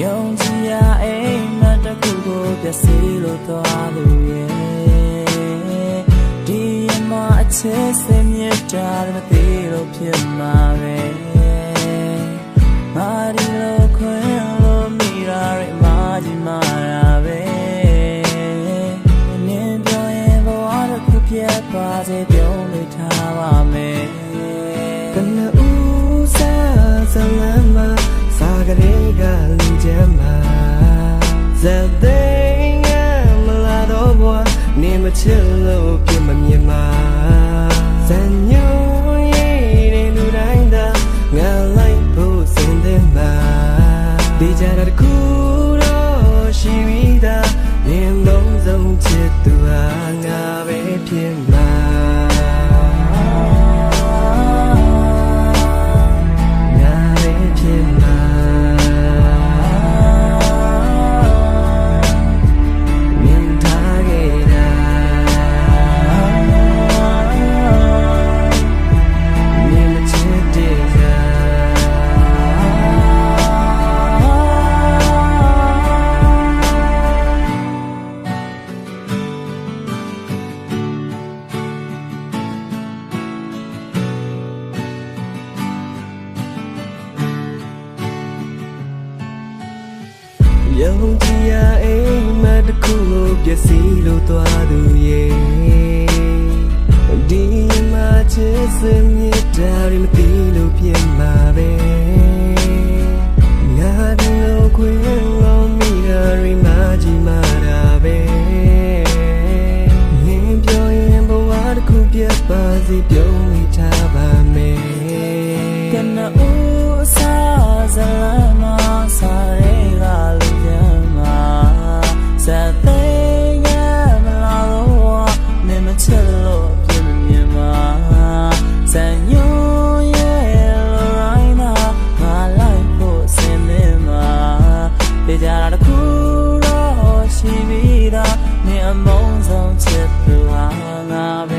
ယုံကြည်ရအိမ်မက်တစ်ခုကိုပျက်စီးလို့သွားသူရဲ့ဒီမှာအချစ်စင်မြတ်တာမသိလို့ဖြစ်မှာပဲမာဒီလိုခွင်လို့မိတာရမာကြီးမာတာပဲနင်းပြောရင်ဘဝတစ်ခုပြတ်သွားစေပြုံးလို့ထားပါမယ်ကနဦးစားစလမ်းမှာစာကလေးကလူချမ်းမှာဇက်သိငယ်မလာတော့ဘွားနေမချစ်လို့ပြမမြင်မှာဇန်ညိုရေးတဲ့လူတိုင်းသာငါလိုက်ဖို့စင်တဲ့မှာဒီကြတဲ့ခုတော့ရှိပြီးသားမြင်လုံးစုံချစ်သူဟာငါပဲဖြစ်မှာယုံကြည်ရအိမ်မက်တစ်ခုကိုပျက်စီးလို့သွားသူရဲ့ဒီမှာချစ်စင်မြတ်တာမသိလို့ဖြစ်မှာပဲငါဒီလိုခွင့်လုံးမိတာရိမာကြီးမာတာပဲငင်းပြောရင်ဘဝတစ်ခုပြတ်ပါစေပြုံးမိထားပါမယ်ကနဦးစားဇလမ်းမှာစားရဲကလူချမ်းမှာဇက်သိငယ်မလာတော့နေမချစ်လို့ပြမမြင်မှာဇန်ညိုရဲ့လိုရိုင်းနာငါလိုက်ဖို့စင်နေမှာပြကြတာတစ်ခုတော့ရှိပြီးသားနေအမုန်းဆုံးချစ်သူဟာငါပဲ